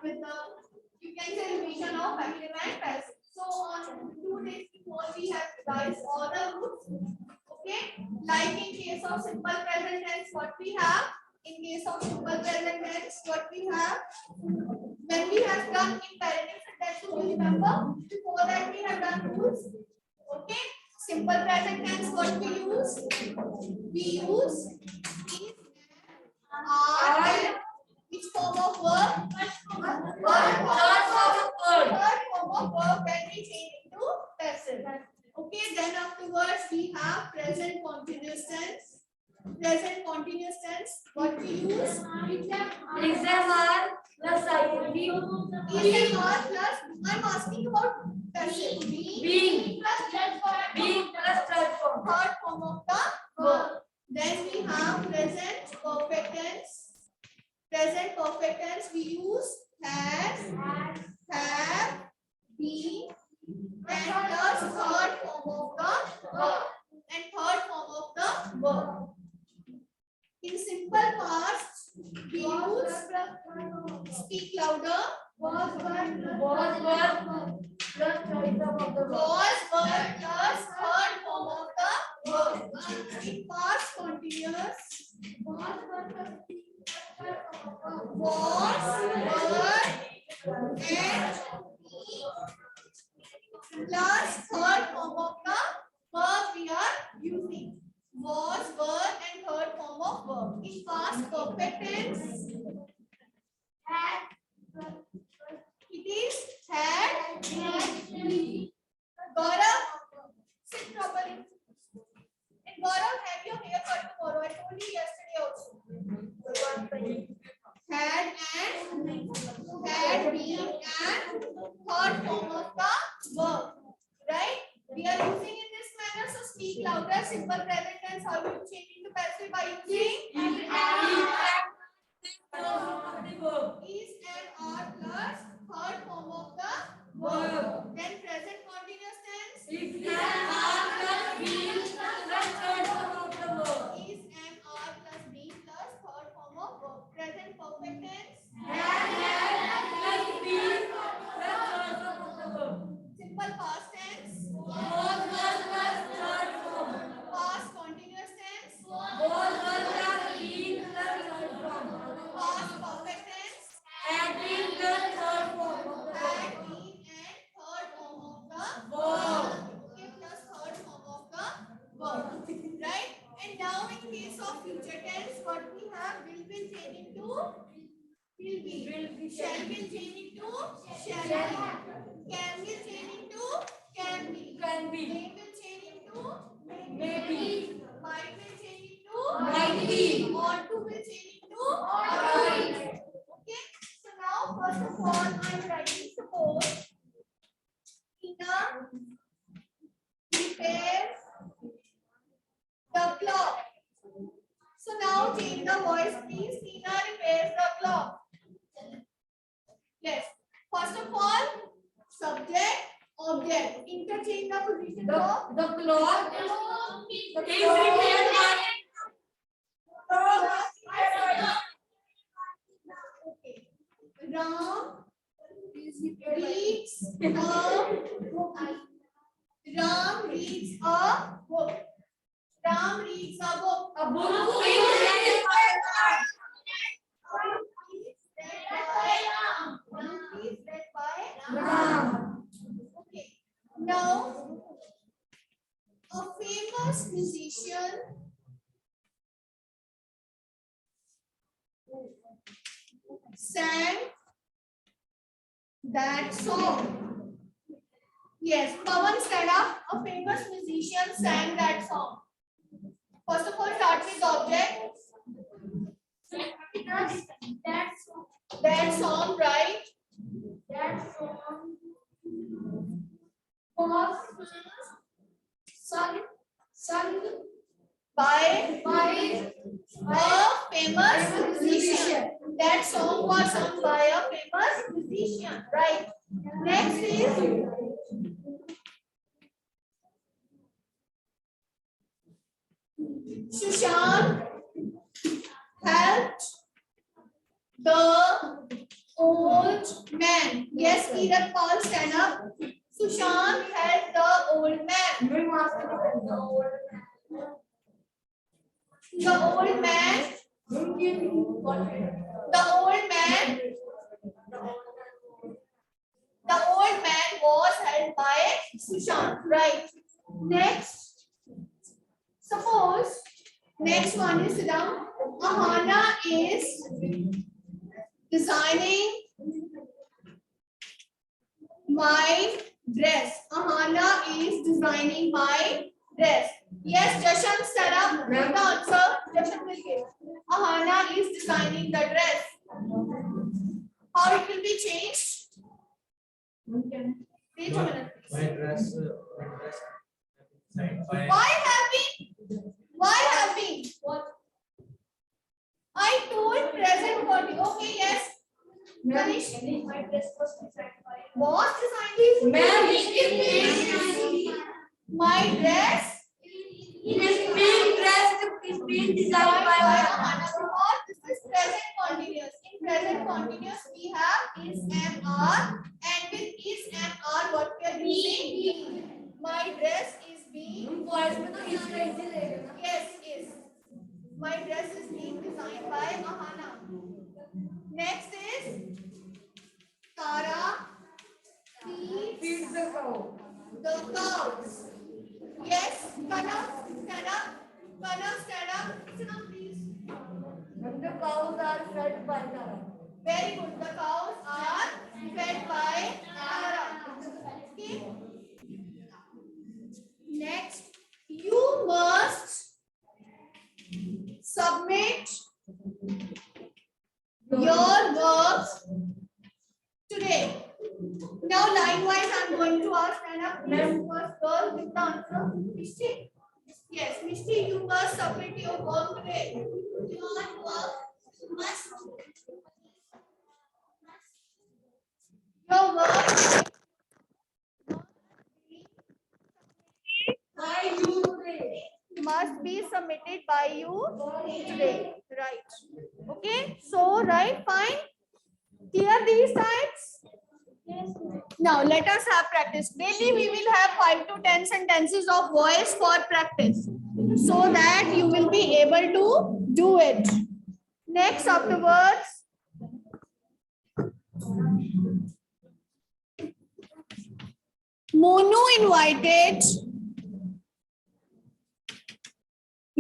with the, you can say, revision of active and passive. So on 2 days before we have revised all the rules. Okay, like in case of simple present tense, what we have? In case of simple present tense, what we have? When we have done imperative sentence, you remember? Before that we have done rules. Okay, simple present tense, what we use? We use is, are, which form of verb? Third form of verb when we change into passive. Okay, then afterwards we have present continuous tense. Present continuous tense, what we use? Exam R plus ING. Is or plus, I'm asking about passive. Being plus third form. Third form of the verb. Then we have present perfect tense. Present perfect tense we use has, have, been, and plus third form of the verb. And third form of the verb. In simple past, we use speak louder. Was verb plus third form of the verb. Was verb plus third form of the verb. In past continuous, was verb and plus third form of the verb we are using. Was, were, and third form of verb. In past perfect tense, it is had, Gaurav, sit properly. And Gaurav, have your haircut tomorrow. I told you yesterday also. Had and, had been, and third form of the verb. Right? We are using in this manner, so speak louder. Simple present tense, how you change into passive by using is and are plus third form of the verb. Then present continuous tense is and are plus being plus third form of verb. Present perfect tense simple past tense past continuous tense past perfect tense had been and third form of the verb. Okay, plus third form of the verb. Right? And now in case of future tense, what we have will be changed into will be. Shall will change into shall be. Can will change into can be. May will change into may be. Might will change into might be. Ought to will change into ought to be. Okay. So now first of all I am writing suppose Tina repairs the clock. So now change the voice please. Tina repairs the clock. Yes. First of all, subject, object. Interchange the position of The clock is repaired okay. Ram reads a book. Ram reads a book. Ram reads a book. A book Is read by Ram. Okay. Now, a famous musician sang that song. Yes, Pawan stand up. A famous musician sang that song. First of all, start with object. That song, right? That song was sung by a famous musician. That song was sung by a famous musician, right? Next is Sushant helped the old man. Yes, Kirat Paul, stand up. Sushant helped the old man. The old man. The old man. The old man was helped by Sushant. Right. Next. Suppose next one is Sidam. Ahana is designing my dress. Ahana is designing my dress. Yes, Jashan, stand up. Give the answer. Jashan will give. Ahana is designing the dress. How it will be changed? Wait a minute. My dress designed by Why have been? Why have been? What? I told present body. Okay, yes. Manish. My dress was designed by. Was designed by. My dress Is being designed by Ahana. Because this is present continuous. In present continuous, we have is and are, and with is and are, what we are using? My dress is being. Yes, is. My dress is being designed by Ahana. Next is Tara feeds the cow. the cows. Yes, Kana, stand up. Kana, stand up. Sit down, please. And the cows are fed by Tara. Very good. The cows are fed by Tara. Okay. Next, you must submit your work today. Now, line-wise, I'm going to ask Anna, please, first girl with the answer. Mishti? Yes, Mishti, you must submit your work today. Your work must. Your work By you today. must be submitted by you today. Right. Okay. So, right, fine. Clear these types? Now, let us have practice. Daily, we will have 5 to 10 sentences of voice for practice so that you will be able to do it. Next, afterwards, Monu invited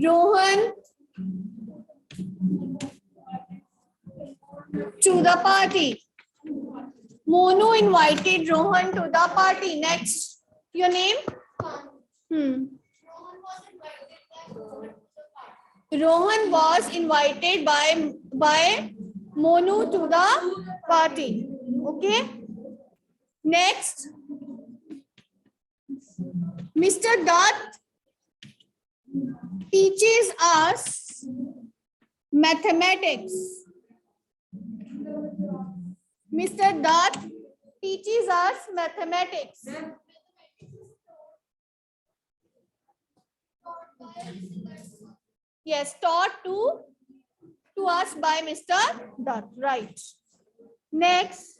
Rohan to the party. Monu invited Rohan to the party. Next, your name? Rohan was invited by Monu to the party. Okay. Next, Mr. Dutt teaches us mathematics. Mr. Dutt teaches us mathematics. Yes, taught to us by Mr. Dutt. Right. Next,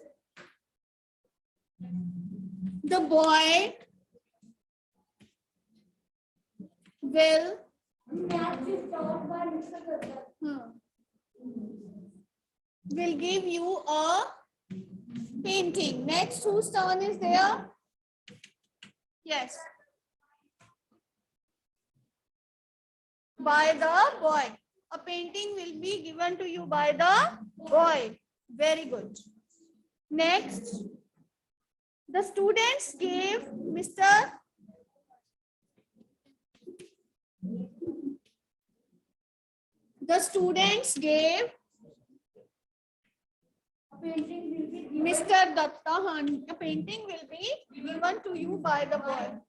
the boy will give you a painting. Next, whose turn is there? Yes. By the boy. A painting will be given to you by the boy. Very good. Next, the students gave Mr. The students gave Mr. Datta, a painting will be given to you by the boy.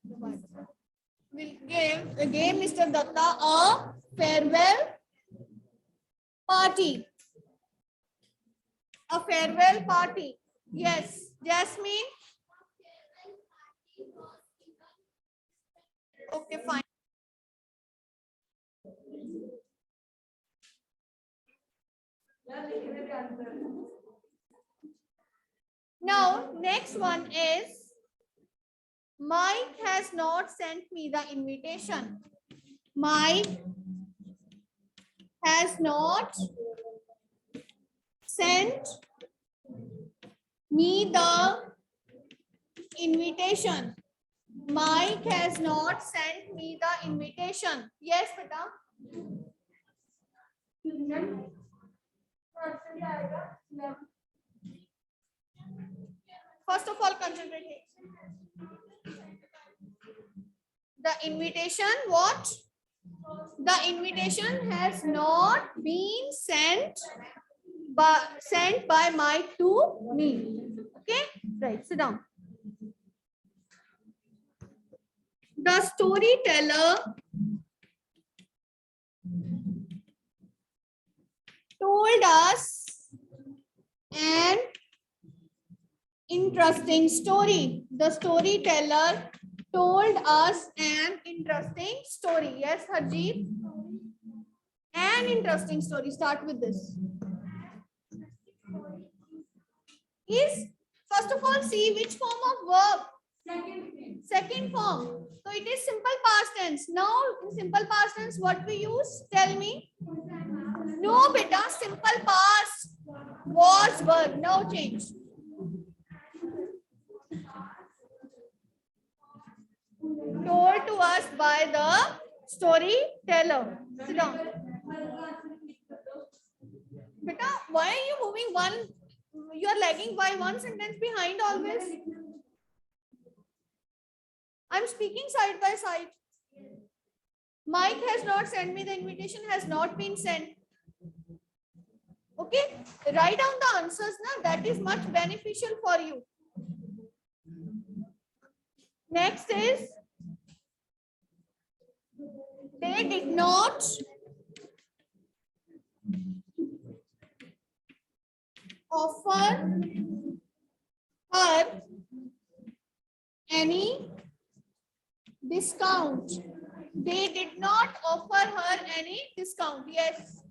Will gave Mr. Datta a farewell party. A farewell party. Yes, Jasmine. Okay, fine. Now, next one is Mike has not sent me the invitation. Mike has not sent me the invitation. Mike has not sent me the invitation. Yes, beta. First of all, concentrate. The invitation, what? The invitation has not been sent by Mike to me. Okay, right, sit down. The storyteller told us an interesting story. The storyteller told us an interesting story. Yes, Harjeet? An interesting story. Start with this. Is, first of all, see which form of verb? Second form. So it is simple past tense. Now, in simple past tense, what we use? Tell me. No, beta, simple past was verb. No change. Told to us by the storyteller. Sit down. Beta, why are you moving one? You are lagging by one sentence behind always. I'm speaking side by side. Mike has not sent me the invitation, has not been sent. Okay, write down the answers now. That is much beneficial for you. Next is, they did not offer her any discount. They did not offer her any discount. Yes.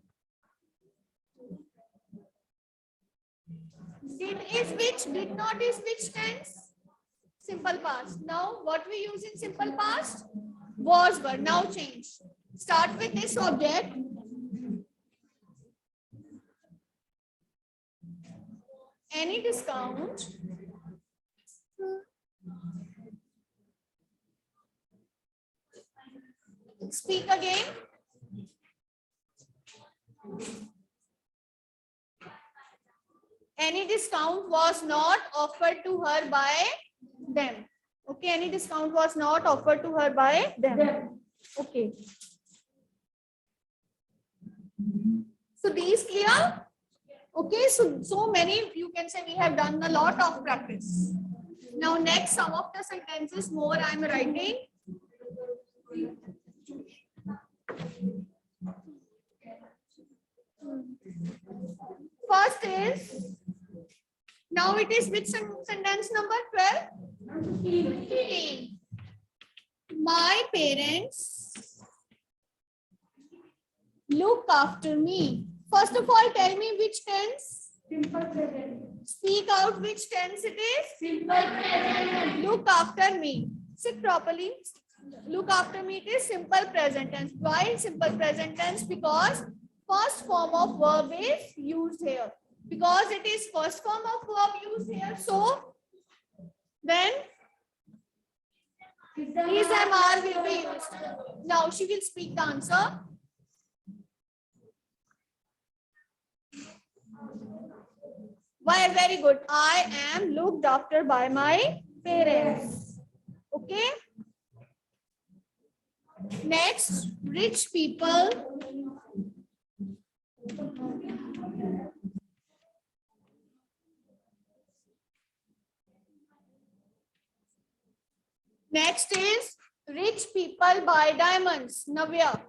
Did is which, did not is which tense? Simple past. Now what we use in simple past? Was verb. Now change. Start with this object. Any discount. Speak again. Any discount was not offered to her by them. Okay, any discount was not offered to her by them. Okay. So these clear? Okay, so many, you can say we have done a lot of practice. Now next, some of the sentences more I am writing. First is, now it is which sentence number 12? 15. My parents look after me. First of all, tell me which tense? Simple present. Speak out which tense it is? Simple present. Look after me. Sit properly. Look after me, it is simple present tense. Why simple present tense? Because first form of verb is used here. Because it is first form of verb used here, so then is MR will be used. Now she will speak the answer. Why? Very good. I am looked after by my parents. Okay. Next, rich people next is rich people buy diamonds. Navya.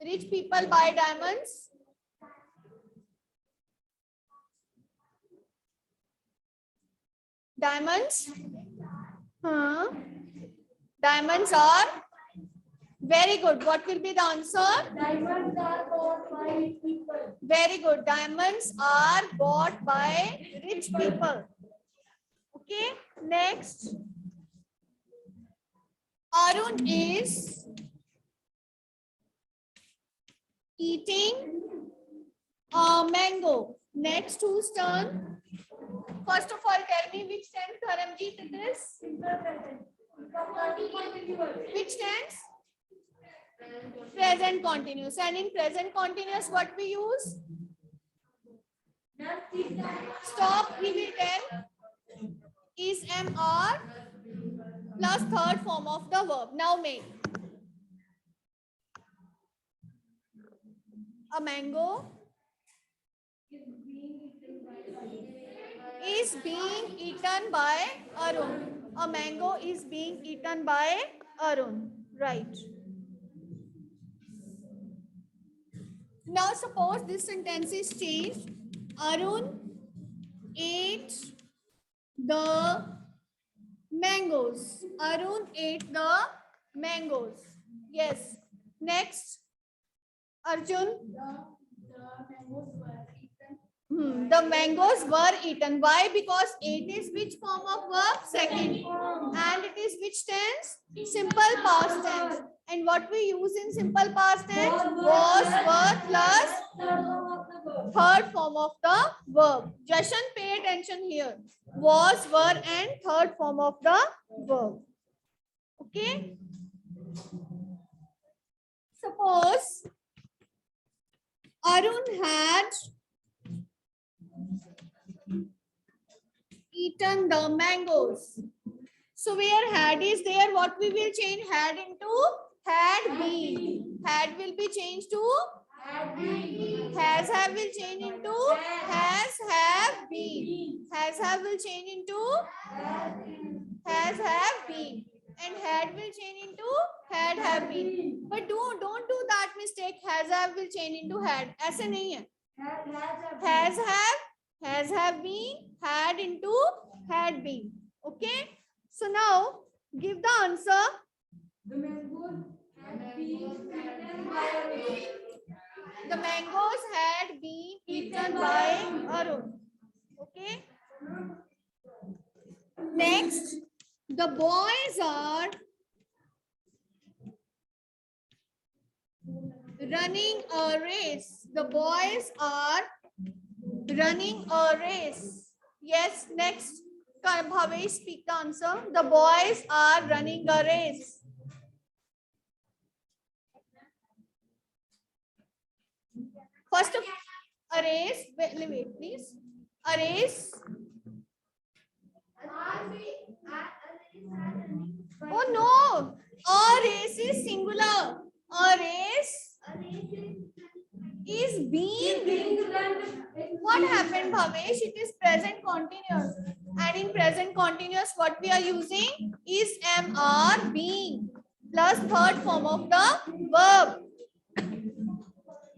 Rich people buy diamonds. Diamonds. Diamonds are very good. What will be the answer? Diamonds are bought by people. Very good. Diamonds are bought by rich people. Okay. Next. Arun is eating a mango. Next, whose turn? First of all, tell me which tense, Karamjeet, it is? Which tense? Present continuous. And in present continuous, what we use? Stop, we will tell. Is MR plus third form of the verb. Now make. A mango is being eaten by Arun. A mango is being eaten by Arun. Right. Now suppose this sentence is changed. Arun ate the mangoes. Arun ate the mangoes. Yes. Next. Arjun. The mangoes were eaten. Why? Because ate is which form of verb? Second. And it is which tense? Simple past tense. And what we use in simple past tense? Was, were plus third form of the verb. Jashan, pay attention here. Was, were and third form of the verb. Okay. Suppose Arun had eaten the mangoes. So where had is there, what we will change had into? Had been. Had will be changed to? Has have will change into? Has have been. Has have will change into? Has have been. And had will change into? Had have been. But don't do that mistake. Has have will change into had. ऐसे नहीं है. Has have been, had into had been. Okay. So now give the answer. The mangoes had been eaten by Arun. The mangoes had been eaten by Arun. Okay. Next, the boys are running a race. The boys are running a race. Yes, next. Bhavesh, speak the answer. The boys are running a race. First of a race. Wait, please. A race. Oh no. A race is singular. A race is being run. What happened, Bhavesh? It is present continuous. And in present continuous, what we are using is MR being plus third form of the verb.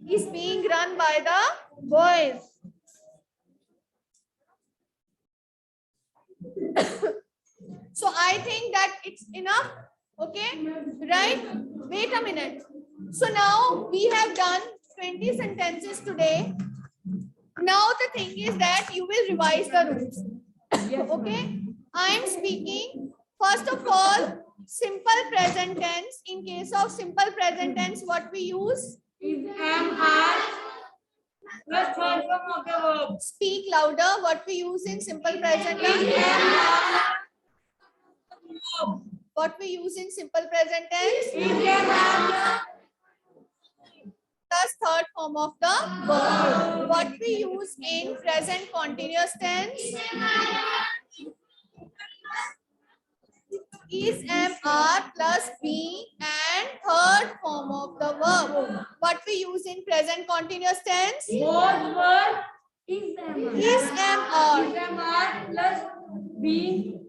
Is being run by the boys. So I think that it's enough. Okay, right? Wait a minute. So now we have done 20 sentences today. Now the thing is that you will revise the rules. Okay, I am speaking first of all simple present tense. In case of simple present tense, what we use Is MR plus third form of the verb. Speak louder. What we use in simple present tense? What we use in simple present tense? Plus third form of the verb. What we use in present continuous tense? Is MR plus be and third form of the verb. What we use in present continuous tense? Was, were, is MR. Is MR. Is MR plus being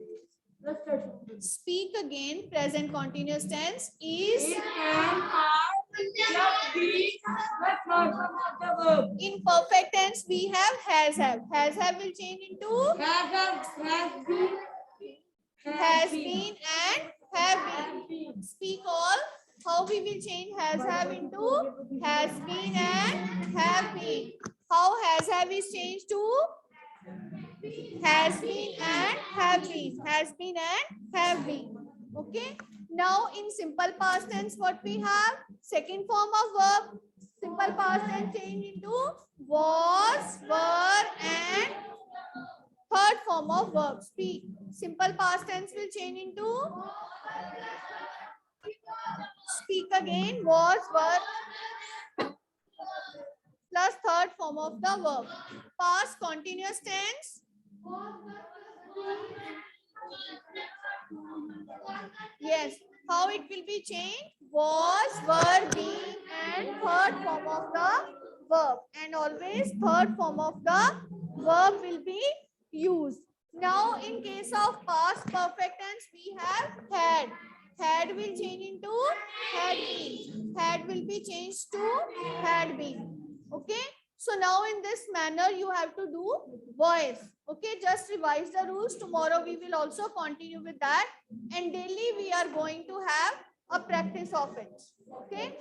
plus third form. Speak again. Present continuous tense is MR plus being plus third form of the verb. in perfect tense. We have has have. Has have will change into has been and have been. Speak all. How we will change has have into has been and have been. How have is changed to has been and have been. Has been and have been. Okay. Now in simple past tense, what we have? Second form of verb. Simple past tense change into was, were, and third form of verb. Speak. Simple past tense will change into speak again. Was, were, plus third form of the verb. Past continuous tense. Yes. How it will be changed? Was, were, being, and third form of the verb. And always third form of the verb will be used. Now, in case of past perfect tense, we have had. Had will change into had been. Had will be changed to had been. Okay. So now in this manner, you have to do voice. Okay. Just revise the rules. Tomorrow we will also continue with that. And daily we are going to have a practice of it. Okay.